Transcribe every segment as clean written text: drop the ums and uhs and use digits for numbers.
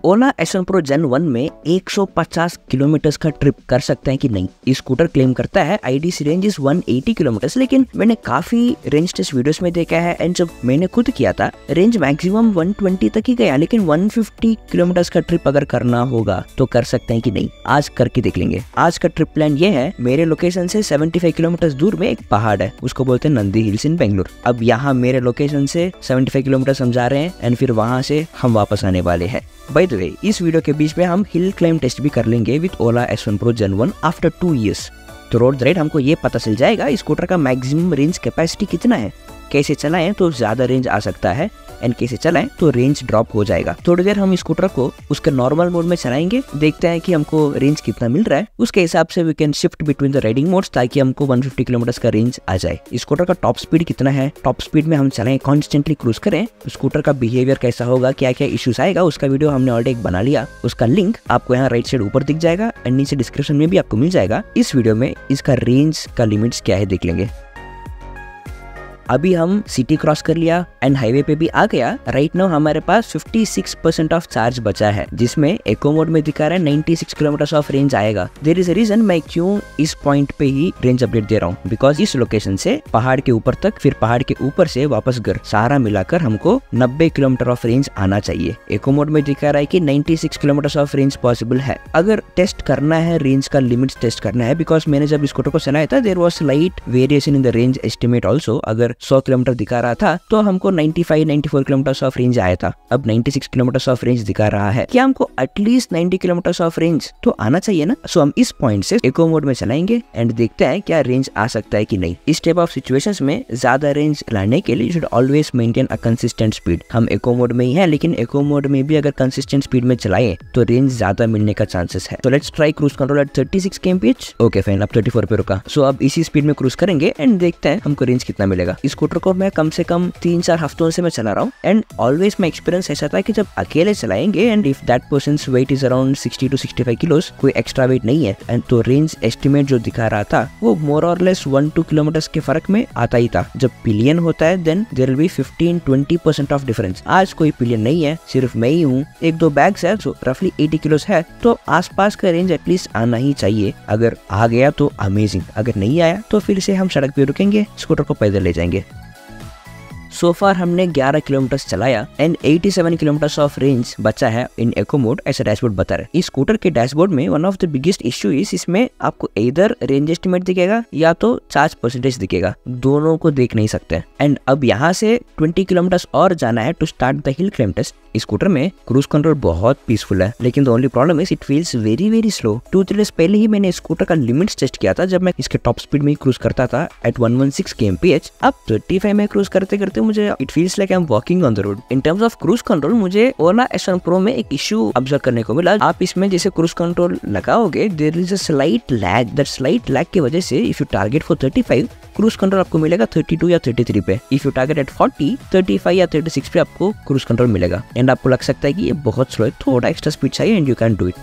ओला S1 Pro Gen 1 में 150 kilometre का trip कर सकते हैं कि नहीं। इस स्कूटर क्लेम करता है IDC रेंज इज 180 किलोमीटर, लेकिन मैंने काफी रेंज टेस्ट वीडियोस में देखा है एंड जब मैंने खुद किया था रेंज मैक्सिमम 120 तक ही गया, लेकिन 150 किलोमीटर का ट्रिप अगर करना होगा तो कर सकते हैं कि नहीं, आज करके देख लेंगे। आज का ट्रिप प्लान ये है, मेरे लोकेशन से 75 किलोमीटर दूर में एक पहाड़ है, उसको बोलते हैं नंदी हिल्स इन बेंगलुरु। अब यहाँ मेरे लोकेशन से 75 किलोमीटर हम जा रहे हैं एंड फिर वहां से हम वापस आने वाले हैं। बाय द वे, इस वीडियो के बीच में हम हिल क्लाइम टेस्ट भी कर लेंगे with Ola S1 Pro Gen 1 after 2 years। तो रोड राइड हमको ये पता चल जाएगा इस स्कूटर का मैक्सिमम रेंज कैपेसिटी कितना है, कैसे चलाएं तो ज्यादा रेंज आ सकता है एंड कैसे चलाएं तो रेंज ड्रॉप हो जाएगा। थोड़ी देर हम इस स्कूटर को उसके नॉर्मल मोड में चलाएंगे, देखते हैं कि हमको रेंज कितना मिल रहा है, उसके हिसाब से we can shift between the riding modes ताकि हमको 150 किलोमीटर का रेंज आ जाए। इस स्कूटर का टॉप स्पीड कितना है, टॉप स्पीड में हम चलाएं, कॉन्स्टेंटली क्रूज करें, स्कूटर का बिहेवियर कैसा होगा, क्या क्या इश्यूज आएगा, उसका वीडियो हमने ऑलरेडी एक बना लिया। उसका लिंक आपको यहाँ राइट साइड ऊपर दिख जाएगा एंड नीचे डिस्क्रिप्शन में भी आपको मिल जाएगा। इस वीडियो में इसका रेंज का लिमिट्स क्या है देख लेंगे। अभी हम सिटी क्रॉस कर लिया एंड हाईवे पे भी आ गया। राइट नाउ हमारे पास 56% ऑफ चार्ज बचा है, जिसमें इको मोड में दिखा रहा है 96 किलोमीटर ऑफ रेंज आएगा। देयर इज अ रीजन मैं क्यों इस पॉइंट पे ही रेंज अपडेट दे रहा हूँ, बिकॉज इस लोकेशन से पहाड़ के ऊपर तक, फिर पहाड़ के ऊपर से वापस घर, सारा मिलाकर हमको 90 किलोमीटर ऑफ रेंज आना चाहिए। इको मोड में दिखा रहा है कि 96 किलोमीटर ऑफ रेंज पॉसिबल है। अगर टेस्ट करना है, रेंज का लिमिट टेस्ट करना है, बिकॉज मैंने जब स्कूटर को चलाया था there was slight variation in the range estimate also. अगर 100 किलोमीटर दिखा रहा था तो हमको 95-94 किलोमीटर ऑफ रेंज आया था, अब 96 किलोमीटर ऑफ रेंज दिखा रहा है। क्या हमको एटलीस्ट 90 किलोमीटर ऑफ रेंज तो आना चाहिए ना। सो हम इस पॉइंट से इको मोड में चलाएंगे एंड देखते हैं क्या रेंज आ सकता है कि नहीं। इस टाइप ऑफ सिचुएशंस में ज्यादा रेंज लाने के लिए you should always maintain a consistent speed. हम इको मोड में ही है, लेकिन इको मोड में भी अगर कंसिस्टेंट स्पीड में चलाएं तो रेंज ज्यादा मिलने का चांसेस है। तो let's try cruise control at 36 kmph। Okay fine, अब 34 पे रुका। सो अब इसी स्पीड में क्रूज करेंगे एंड देखते हैं हमको रेंज कितना मिलेगा। इस स्कूटर को मैं कम से कम 3-4 हफ्तों से मैं चला रहा हूँ एंड ऑलवेज माई एक्सपीरियंस ऐसा था कि जब अकेले चलाएंगे and if that person's weight is around 60 to 65 kilos, कोई एक्स्ट्रा वेट नहीं है एंड तो रेंज एस्टिमेट जो दिखा रहा था वो मोर और लेस 1-2 किलोमीटर के फर्क में आता ही था। जब पिलियन होता है then there will be 15-20% of difference. आज कोई पिलियन नहीं है, सिर्फ मैं ही हूँ, 1-2 बैग्स है, जो रफली 80 किलोस है, तो आसपास का रेंज एटलीस्ट आना ही चाहिए। अगर आ गया तो अमेजिंग, अगर नहीं आया तो फिर से हम सड़क पे रुकेंगे, स्कूटर को पैदल ले जाएंगे। सो फार हमने 11 किलोमीटर चलाया एंड 87 किलोमीटर ऑफ रेंज बचा है इन इको मोड, ऐसा डैशबोर्ड बता रहा है। इस स्कूटर के डैशबोर्ड में one of the biggest issue is इसमें आपको इधर रेंज एस्टिमेट दिखेगा या तो चार्ज परसेंटेज दिखेगा, दोनों को देख नहीं सकते। एंड अब यहाँ से 20 किलोमीटर और जाना है to start the hill climb test. इस स्कूटर में क्रूज कंट्रोल बहुत पीसफुल है, लेकिन the only problem is it feels very slow. 2-3 days पहले ही मैंने स्कूटर का लिमिट्स टेस्ट किया था, जब मैं इसके टॉप स्पीड में क्रूज करता था एट 116 kmph। अब 35 में क्रूज करते करते मुझे it feels like I am walking on the road. In terms of cruise control मुझे ओला S1 Pro में एक इश्यू ऑब्जर्व करने को मिला। आप इसमें जैसे क्रूज कंट्रोल लगाओगे there is a slight lag, that slight lag की वजह से if you target for 35 cruise control आपको मिलेगा 32 या 33 पे। इफ यू टारगेट एट 40, 35 या 36 पे आपको क्रूज कंट्रोल मिलेगा एंड आपको लग सकता है कि ये बहुत स्लो है, थोड़ा एक्स्ट्रा स्पीड चाहिए and you can do it.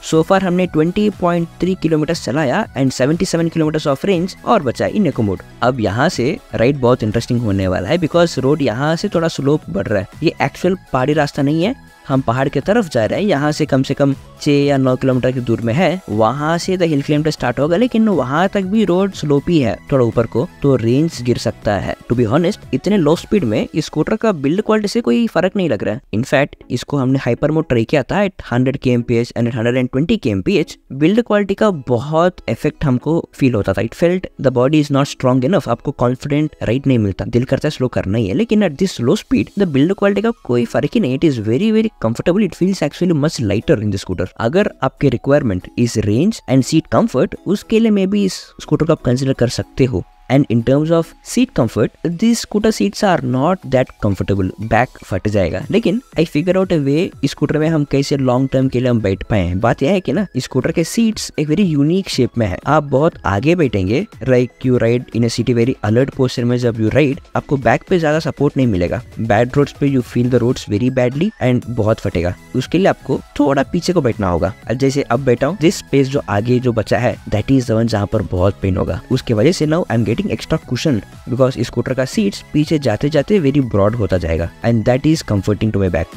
So far हमने 20.3 किलोमीटर चलाया एंड 77 किलोमीटर ऑफ रेंज और बचा इन इको मोड। अब यहाँ से राइड बहुत इंटरेस्टिंग होने वाला है, बिकॉज रोड यहाँ से थोड़ा स्लोप बढ़ रहा है। ये एक्चुअल पहाड़ी रास्ता नहीं है, हम पहाड़ के तरफ जा रहे हैं। यहाँ से कम 6 या 9 किलोमीटर की दूर में है, वहां से the hill climb test start होगा, लेकिन वहां तक भी रोड स्लोपी है थोड़ा ऊपर को, तो रेंज गिर सकता है। टू बी ऑनेस्ट, इतने लो स्पीड में इस स्कूटर का बिल्ड क्वालिटी से कोई फर्क नहीं लग रहा है। इनफैक्ट इसको हमने हाइपर मोड ट्राई किया था at 100 kmph and 120 kmph। Build quality का बहुत इफेक्ट हमको फील होता था। It felt the body is not strong enough, आपको कॉन्फिडेंट राइड नहीं मिलता, दिल करता है स्लो करना ही है, लेकिन at this low speed the build quality का कोई फर्क ही नहीं। It is very comfortable, it feels actually much lighter in the scooter. अगर आपके requirement is range and seat comfort, उसके लिए मे बी इस स्कूटर को आप कंसिडर कर सकते हो। And in terms of seat comfort, these scooter seats are not that comfortable. Back फट जाएगा, लेकिन I figure out a way इस स्कूटर में हम कैसे लॉन्ग टर्म के लिए हम बैठ पाए। बात यह है कि ना, इस स्कूटर के सीट्स एक वेरी यूनिक शेप में है। आप बहुत आगे बैठेंगे, like you ride in A city very alert posture में। जब यू राइड, आपको बैक पे ज्यादा सपोर्ट नहीं मिलेगा। बैड रोड्स पे you feel the roads very badly and बहुत फटेगा। उसके लिए आपको थोड़ा पीछे को बैठना होगा। जैसे अब बैठा हूँ, दिस स्पेस जो आगे जो बचा है, दैट इज द वन जहाँ पर बहुत पेन होगा। उसके वजह से now I am getting extra cushion, because इस स्कूटर का सीट्स पीछे जाते जाते वेरी ब्रॉड होता जाएगा and that is comforting to my back.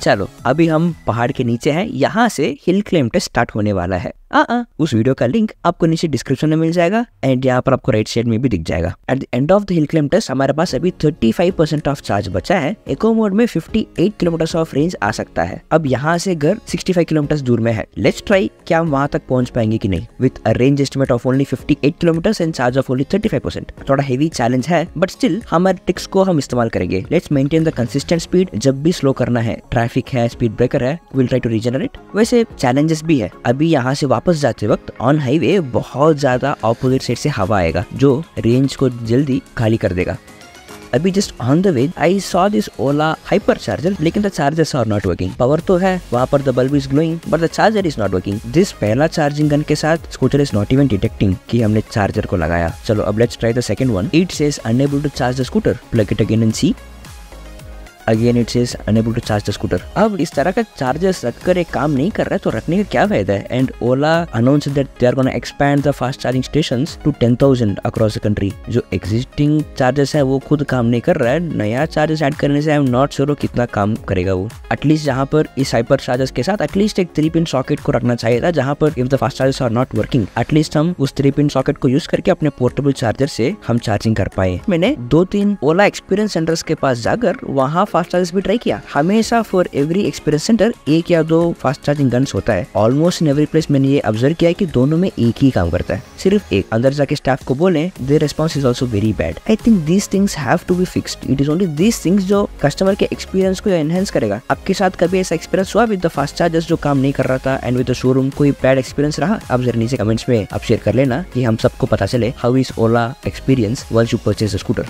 चलो अभी हम पहाड़ के नीचे हैं, यहाँ से हिल क्लाइंब टेस्ट स्टार्ट होने वाला है। उस वीडियो का लिंक आपको नीचे डिस्क्रिप्शन में मिल जाएगा एंड यहाँ पर आपको राइट साइड में भी दिख जाएगा। At the end of the hill climb test हमारे पास अभी 35% ऑफ चार्ज बचा है। इको मोड में 58 किलोमीटर ऑफ रेंज आ सकता है। अब यहाँ से घर 65 किलोमीटर दूर में है। लेट्स ट्राई क्या हम वहाँ तक पहुंच पाएंगे कि नहीं। With a range estimate of only 58 kilometre and charge of only 35%। थोड़ा हेवी चैलेंज है बट स्टिल हमारे ट्रिक्स को हम इस्तेमाल करेंगे। Let's maintain the consistent speed. जब भी स्लो करना है, ट्रैफिक है, स्पीड ब्रेकर है, विल ट्राई टू रीजनरेट। वैसे चैलेंजेस भी है। अभी यहाँ से वापस जाते वक्त ऑन हाईवे बहुत ज्यादा ऑपोजिट साइड से हवा आएगा जो रेंज को जल्दी खाली कर देगा। अभी just on the way I saw this Ola hyper charger, लेकिन the chargers are not working. Power तो है, वहाँ पर the bulb is glowing but the charger is not working. This पहला चार्जिंग गन के साथ scooter is not even detecting कि हमने चार्जर को लगाया। चलो अब let's try the second one. It says unable to charge the scooter, plug it again and C. Again it says unable to charge the scooter. अब इस तरह का चार्जर्स रखकर एक काम नहीं कर रहा है तो रखने का क्या फायदा है। And Ola announce that they are gonna expand the fast charging stations to 10,000 across the country. जो एग्जिस्टिंग चार्जर्स है वो खुद काम नहीं कर रहा है, नया चार्जर्स ऐड करने से आई एम नॉट श्योर कितना काम करेगा वो। एटलीस्ट जहाँ पर इस हाइपर चार्जर्स के साथ एटलीस्ट एक 3-पिन सॉकेट को रखना चाहिए था, जहाँ पर if the fast chargers are not working at least हम उस 3-पिन सॉकेट को यूज करके अपने पोर्टेबल चार्जर से हम चार्जिंग कर पाए। मैंने 2-3 ओला एक्सपीरियंस सेंटर्स के पास जाकर वहाँ फास्ट चार्जर्स भी ट्राई किया। हमेशा फॉर एवरी एक्सपीरियंस सेंटर 1 या 2 फास्ट चार्जिंग गन्स होता है। ऑलमोस्ट इन एवरी प्लेस मैंने ये ऑब्जर्व किया है कि दोनों में एक ही काम करता है, सिर्फ एक। अंदर जाके स्टाफ को बोले their response is also very bad. I think these things have to be fixed. It is only these things जो कस्टमर के एक्सपीरियंस को एनहेंस करेगा। आपके साथ कभी ऐसा एक्सपीरियंस हुआ विद द फास्ट चार्जर्स जो काम नहीं कर रहा था एंड विद द शोरूम कोई बैड एक्सपीरियंस रहा? आप जरा नीचे कमेंट्स में आप शेयर कर लेना कि हम सबको पता चले how is Ola experience once you purchase the scooter.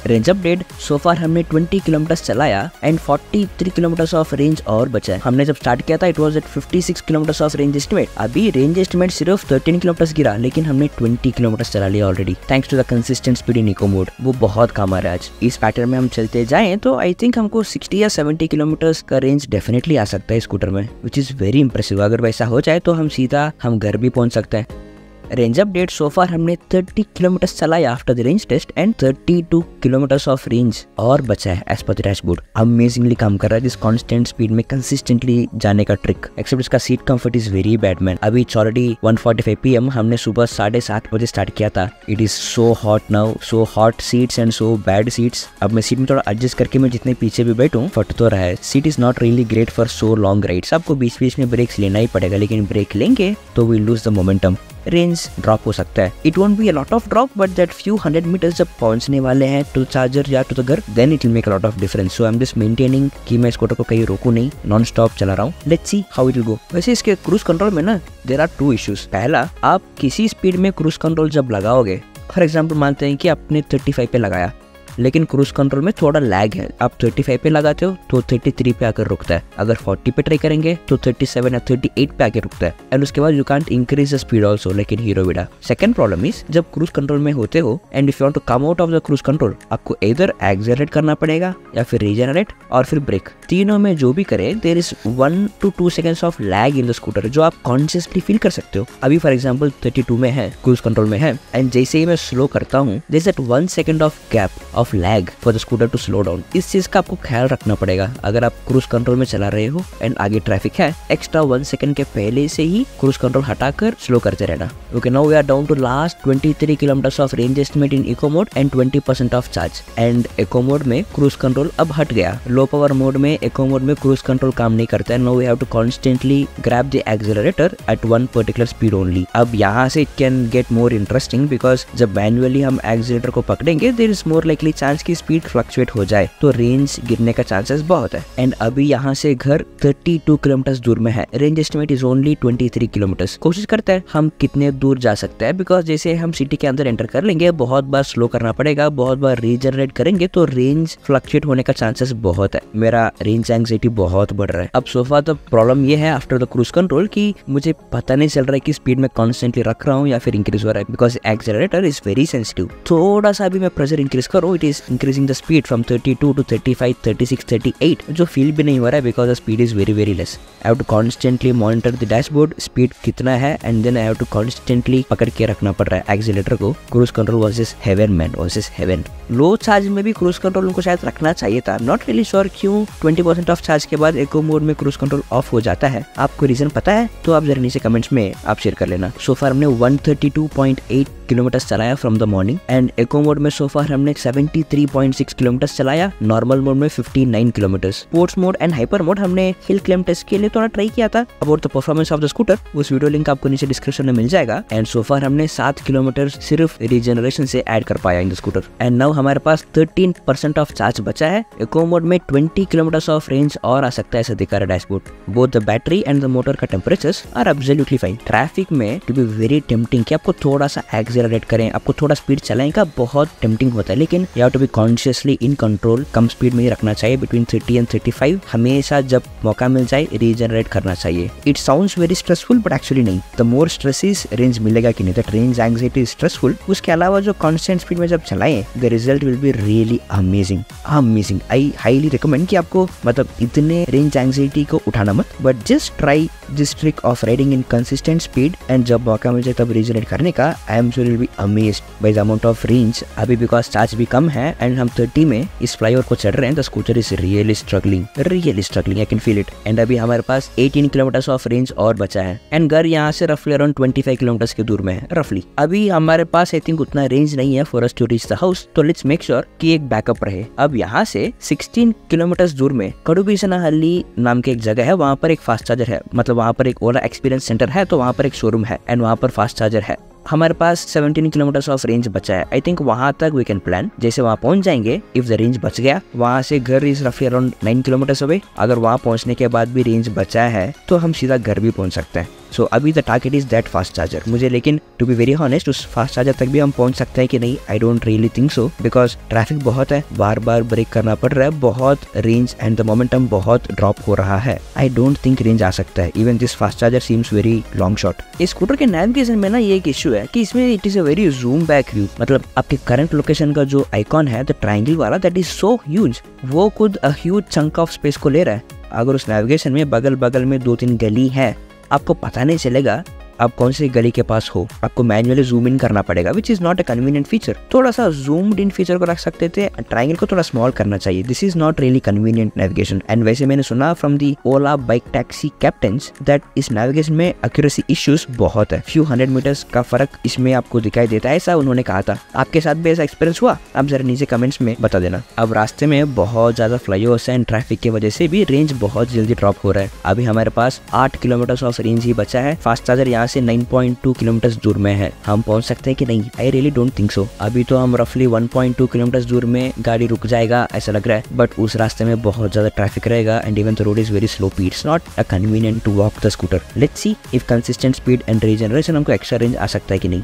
Range update, so far हमने 20 किलोमीटर चलाया एंड 43 किलोमीटर ऑफ रेंज और बचा है। हमने जब स्टार्ट किया था it was at 56 kilometre of range estimate. अभी रेंज एस्टिमेट सिर्फ 13 किलोमीटर गिरा, लेकिन हमने 20 किलोमीटर चला लिया already thanks to the consistent speed in eco mode. वो बहुत काम आ रहा है आज। इस पैटर्न में हम चलते जाएं तो आई थिंक हमको 60 या 70 किलोमीटर का रेंज डेफिनेटली आ सकता है स्कूटर में, विच इज वेरी इंप्रेसिव। अगर वैसा हो जाए तो हम सीधा हम घर भी पहुंच सकते हैं। रेंज अपडेट, सो फार हमने 30 किलोमीटर चलाया after the range test and 32 kilometre of range और बचा है as per the dashboard. Amazingly काम कर रहा है दिस कांस्टेंट स्पीड में कंसिस्टेंटली जाने का ट्रिक। एक्सेप्ट इसका seat comfort is very bad man. अभी इट्स ऑलरेडी 1:45 PM, हमने सुबह 7:30 बजे स्टार्ट किया था। It is so hot now, so hot seats and so bad seats. अब मैं सीट में थोड़ा एडजस्ट करके मैं जितने पीछे भी बैठूं फट तो रहा है। Seat is not really great for so long rides. आपको बीच बीच में ब्रेक्स लेना ही पड़ेगा, लेकिन ब्रेक लेंगे तो we lose the momentum. Range drop हो सकता है। It won't be a lot of drop but that few 100 metres जब पहुंचने वाले हैं टू चार्जर या टू द घर then it will make a lot of difference. So I am just maintaining कि मैं स्कूटर को कहीं रोकूं नहीं, नॉन स्टॉप चला रहा हूँ। Let's see how it will go. वैसे इसके क्रूज कंट्रोल में ना देयर आर 2 इश्यूज। पहला, आप किसी स्पीड में क्रूज कंट्रोल जब लगाओगे, फॉर एग्जाम्पल मानते हैं कि आपने 35 पे लगाया, लेकिन क्रूज कंट्रोल में थोड़ा लैग है। आप 35 पे लगाते हो तो 33 पे आकर रुकता है। अगर 40 पे ट्राई करेंगे तो 37 या 38 पे आकर रुकता है एंड उसके बाद you can't increase the speed also like in Hero Vida. Second problem is जब क्रूज कंट्रोल में होते हो and if you want to come out of the cruise control, आपको इधर एक्सेलरेट करना पड़ेगा या फिर रीजनरेट और फिर ब्रेक। तीनों में जो भी करे there is 1 to 2 seconds of lag in the scooter जो आप कॉन्शियसली फील कर सकते हो। अभी फॉर एग्जाम्पल 32 में है, क्रूज कंट्रोल में है एंड जैसे ही मैं स्लो करता हूँ there is that 1 second of gap of lag for the scooter to slow down. इस चीज का आपको ख्याल रखना पड़ेगा। अगर आप क्रूज कंट्रोल में चला रहे हो एंड आगे ट्रैफिक है, एक्स्ट्रा 1 सेकंड के पहले से ही क्रूज कंट्रोल हटाकर स्लो करते रहना। Okay, now we are down to last 23 kilometre of range estimate in eco mode and 20% of charge. And eco mode में क्रूज कंट्रोल अब हट गया। लो पावर मोड में इको मोड में क्रूज कंट्रोल काम नहीं करता है। Now we have to constantly grab the accelerator at 1 particular speed only. अब यहाँ से it can get more interesting because जब मैन्युअली हम एक्सेलरेटर को पकड़ेंगे there is more likely chance की स्पीड फ्लक्चुएट हो जाए तो रेंज गिरने का चांसेस बहुत है। एंड अभी यहाँ से घर 32 किलोमीटर दूर में है। Range estimate is only 23 kilometre. कोशिश करते हैं हम कितने दूर जा सकते हैं बिकॉज जैसे हम सिटी के अंदर एंटर कर लेंगे बहुत बार स्लो करना पड़ेगा, बहुत बार रीजनरेट करेंगे तो रेंज फ्लक्चुएट होने का चांसेस बहुत है। मेरा रेंज एंग्जाइटी बहुत बढ़ रहा है। अब सोफा तो प्रॉब्लम ये है आफ्टर द क्रूज कंट्रोल कि मुझे पता नहीं चल रहा है कि स्पीड में कॉन्स्टेंटली रख रहा हूँ या फिर इंक्रीज हो रहा है because accelerator is very sensitive. थोड़ा सा भी मैं प्रेशर इंक्रीज करूँ it is increasing the speed from 32 to 35, 36, 38, जो फील भी नहीं हो रहा है because the speed is very very less. I have to constantly monitor the dashboard, speed कितना है, and then I have to constantly पकड़ के रखना पड़ रहा है एक्सीलेटर को। Cruise control versus heaven man, versus heaven. Low charge में भी क्रूज कंट्रोल उनको शायद रखना चाहिए था, नॉट रियली श्योर क्यों 20% ऑफ चार्ज के बाद इको मोड में क्रूज कंट्रोल ऑफ हो जाता है। आपको रीजन पता है तो आप जरा नीचे कमेंट्स में आप शेयर कर लेना। सो फार हमने 132.8 किलोमीटर चलाया from the morning, and eco mode में सो फार हमने 73.6 किलोमीटर चलाया, नॉर्मल मोड में 59 kilometre. Sports mode and hyper mode हमने हिल क्लाइंब टेस्ट के लिए थोड़ा ट्राई किया था। About the performance of the scooter, उस वीडियो लिंक आपको नीचे डिस्क्रिप्शन में मिल जाएगा। एंड सो फार हमने 7 किलोमीटर सिर्फ रीजनरेशन से ऐड कर पाया इन द स्कूटर। एंड नाउ हमारे पास 13% ऑफ चार्ज बचा है। इको मोड में 20 किलोमीटर ऑफ रेंज और आ सकता है, ऐसा दिखा रहा dashboard. Both the battery and the motor का temperatures are absolutely fine. Traffic में टू बी वेरी टेम्पटिंग कि आपको थोड़ा सा एक्सेलरेट करें, आपको थोड़ा स्पीड चलाएं का बहुत टेम्पटिंग होता है, लेकिन you have to be consciously in control. कम स्पीड में ही रखना चाहिए, बिटवीन 30 एंड 35। हमेशा जब मौका मिल जाए रीजनरेट करना चाहिए। It sounds very stressful but actually नहीं। The more stress is range मिलेगा कि नहीं, that range anxiety is stressful. उसके अलावा जो कॉन्स्टेंट स्पीड में जब चलाएं the result will be really amazing. Amazing. I highly recommend कि आपको मतलब इतने रेंज एंग्जाइटी को उठाना मत, but just try this trick of riding in consistent speed, and जब मौका मिल जाए तब रीजनरेट करने का। I am sure you will be amazed by the amount of range. अभी बिकॉज चार्ज भी कम है एंड हम 30 में इस फ्लाईओवर को चढ़ रहे हैं, the scooter is really struggling, I can feel it. And अभी हमारे पास 18 किलोमीटर ऑफ रेंज और बचा है, एंड घर यहाँ से रफली अराउंड 25 किलोमीटर के दूर में है रफली। अभी हमारे पास आई थिंक उतना रेंज नहीं है for us to reach the house, तो लेट्स मेक श्योर कि एक बैकअप रहे। अब यहाँ से 16 किलोमीटर दूर में कड़ुबीसनाहल्ली नाम की एक जगह है, वहाँ पर एक फास्ट चार्जर है, मतलब वहाँ पर एक ओला एक्सपीरियंस सेंटर है, तो वहाँ पर एक शोरूम है एंड वहाँ पर फास्ट चार्जर है। हमारे पास 17 किलोमीटर ऑफ रेंज बचा है। आई थिंक वहां तक वी कैन प्लान। जैसे वहां पहुंच जाएंगे, इफ द रेंज बच गया, वहां से घर इज रफली अराउंड 9 किलोमीटर अवे। अगर वहां पहुंचने के बाद भी रेंज बचा है तो हम सीधा घर भी पहुंच सकते हैं। सो अभी the target is that fast charger. मुझे लेकिन टू बी वेरी हॉनेस्ट उस फास्ट चार्जर तक भी हम पहुंच सकते हैं कि नहीं, I don't really think so, because traffic बहुत है, बार बार ब्रेक करना पड़ रहा है, बहुत रेंज एंड द मोमेंटम बहुत ड्रॉप हो रहा है। आई डोंट थिंक रेंज आ सकता है। Even this fast charger seems very long shot. इस स्कूटर के नेविगेशन में ना ये एक इशू है कि इसमें it is a very zoom back view, मतलब आपके करंट लोकेशन का जो आइकॉन है द ट्रायंगल वाला, दैट इज सो ह्यूज, वो खुद a huge chunk of space को ले रहा है। अगर उस नेविगेशन में बगल बगल में 2-3 गली है, आपको पता नहीं चलेगा आप कौन सी गली के पास हो, आपको मैन्युअली जूम इन करना पड़ेगा, which is not a convenient feature. थोड़ा सा जूम्ड इन फीचर को रख सकते थे, ट्रायंगल को थोड़ा स्मॉल करना चाहिए। This is not really convenient navigation. And वैसे मैंने सुना from the Ola bike taxi captains that इस नेविगेशन में एक्यूरेसी इश्यूज बहुत है, फ्यू 100 मीटर्स का फर्क इसमें आपको दिखाई देता है, ऐसा उन्होंने कहा था। आपके साथ भी ऐसा एक्सपीरियंस हुआ? आप जरा नीचे कमेंट्स में बता देना। अब रास्ते में बहुत ज्यादा फ्लाईओवर्स एंड ट्रैफिक की वजह से भी रेंज बहुत जल्दी ड्रॉप हो रहा है। अभी हमारे पास 8 किलोमीटर ऑफ रेंज ही बचा है। फास्ट चार्जर यहाँ से 9.2 किलोमीटर दूर में है। हम पहुंच सकते हैं कि नहीं? I really don't think so. अभी तो हम रफली 1.2 किलोमीटर दूर में गाड़ी रुक जाएगा ऐसा लग रहा है, बट उस रास्ते में बहुत ज्यादा ट्रैफिक रहेगा and even the road is very slow. It's not a convenient to walk the scooter. Let's see if consistent speed and regeneration हमको एक्स्ट्रा रेंज आ सकता है कि नहीं।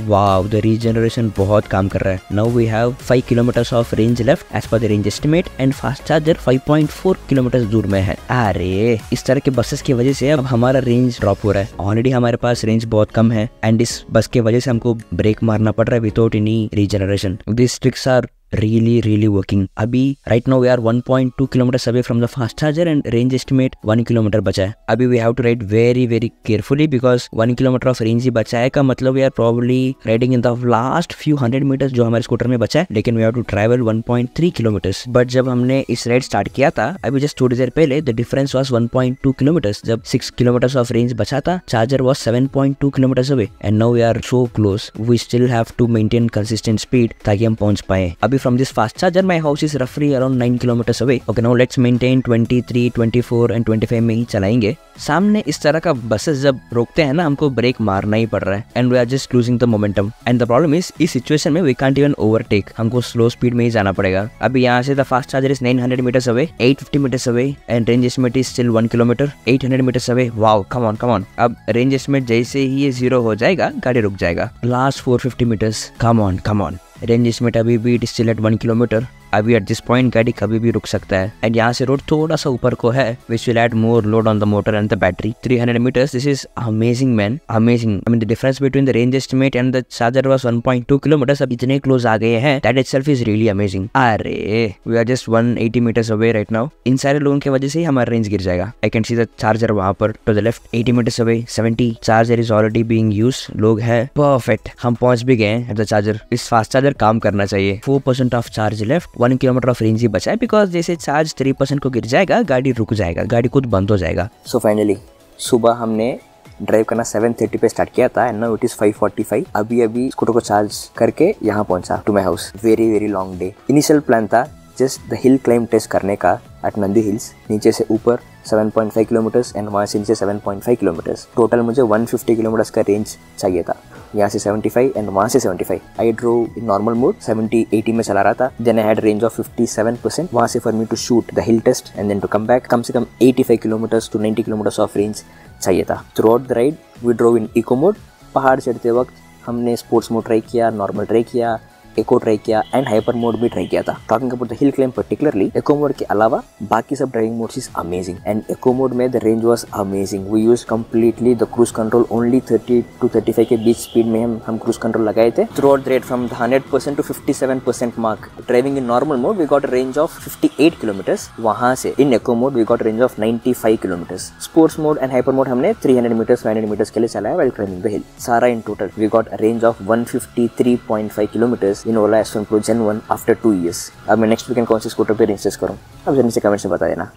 Wow, the regeneration बहुत काम कर रहा है। Now we have 5 kilometers of range left as per the range estimate and fast charger 5.4 kilometers दूर में है। अरे इस तरह के बसेस की वजह से अब हमारा रेंज ड्रॉप हो रहा है। ऑलरेडी हमारे पास रेंज बहुत कम है एंड इस बस के वजह से हमको ब्रेक मारना पड़ रहा है without any regeneration. This tricks are really working। अभी right now we are 1.2 kilometers away from the fast charger and range estimate 1 kilometer बचा है। अभी we have to ride very carefully because 1 kilometer of range ही बचा है का मतलब we are probably riding in the last few 100 meters जो हमारे scooter में बचा है, लेकिन we have to travel 1.3 kilometers। But जब हमने इस राइड स्टार्ट किया था अभी जस्ट थोड़ी देर पहले, the difference was 1.2 kilometers। जब 6 kilometers of range बचा था, charger was 7.2 kilometers away and now we are so close। We still have to maintain consistent speed ताकि हम पहुंच पाए। अभी from this fast charger my house is roughly around 9 kilometers away। Okay, now let's maintain 23, 24 and 25 में ही चलाएंगे। सामने इस तरह का बसेस जब रोकते हैं ना, हमको ब्रेक मारना ही पड़ रहा है and we are just losing the momentum and the problem is इस सिचुएशन में वी कांट इवन ओवरटेक। हमको स्लो स्पीड में ही जाना पड़ेगा। अभी यहाँ से the fast charger is 900 meters away, 850 meters away and range estimate is still 1 kilometer, 800 meters away। Wow, come on. अब रेंज एस्टिमेट जैसे ही ये 0 हो जाएगा गाड़ी रुक जाएगा। Last 450 meters, come on. Range estimate अभी भी स्टिल एट 1 kilometer। अभी एट दिस पॉइंट गाड़ी कभी भी रुक सकता है। एंड यहाँ से रोड थोड़ा सा ऊपर को है, which will add more load on the motor and the battery. 300 meters, this is amazing man, amazing. I mean the difference between the range estimate and the charger was 1.2 kilometers. अब इतने close आ गए हैं, that itself is really amazing. अरे we are just 180 meters away right now. इन सारे लोगों की वजह से ही हमारा रेंज गिर जाएगा। I can see the charger वहाँ पर to the left, 80 meters away, 70 charger is already being used. लोग हैं perfect, हम पहुंच भी गए हैं। the charger, इस फास्ट चार्जर काम करना चाहिए। 4% of charge left, 1 kilometre of range ही बचा है, बिकॉज जैसे चार्ज 3% को गिर जाएगा गाड़ी रुक जाएगा, गाड़ी खुद बंद हो जाएगा। सो फाइनली सुबह हमने ड्राइव करना 7:30 पे स्टार्ट किया था एंड नाउ इट इज 5:45। अभी स्कूटर को चार्ज करके यहाँ पहुंचा to my house. Very long day. Initial plan था just the hill climb test करने का एट नंदी हिल्स, नीचे से ऊपर 7.5 किलोमीटर्स एंड वहाँ से नीचे 7.5 किलोमीटर्स। टोटल मुझे 150 किलोमीटर्स का रेंज चाहिए था, यहाँ से 75 एंड वहाँ से 75। I drove in normal mode, 70-80 में चला रहा था। Then I had range of 57% वहाँ से for me to shoot the hill test and then to come back. कम से कम 85 kilometres to 90 kilometres of range चाहिए था। Throughout the ride we drove in eco mode. पहाड़ चढ़ते वक्त हमने स्पोर्ट्स मोड ट्राई किया, नॉर्मल ट्राई किया, एको ट्राई किया एंड हाइपर मोड भी ट्राई किया था। Talking about the hill climb particularly, eco mode के अलावा बाकी सब driving modes is amazing and eco mode में the range was amazing. We use completely the cruise control, only 30 to 35 के बीच speed में हम क्रूज कंट्रोल लगाए थे throughout the ride from 100% to 57% mark. Driving in normal mode we got range of 58 kilometres, वहां से in eco mode we got range of 95 kilometres. Sports mode and hyper mode हमने 300 metres 500 metres के लिए चलाया while climbing the hill. सारा in total we got range of 153.5 kilometres in Ola S1 Pro Gen 1 after 2 years। अब मैं next weekend कौन सी scooter पे रेंज टेस्ट करूँ, अब जल्दी से कमेंट्स में बता देना।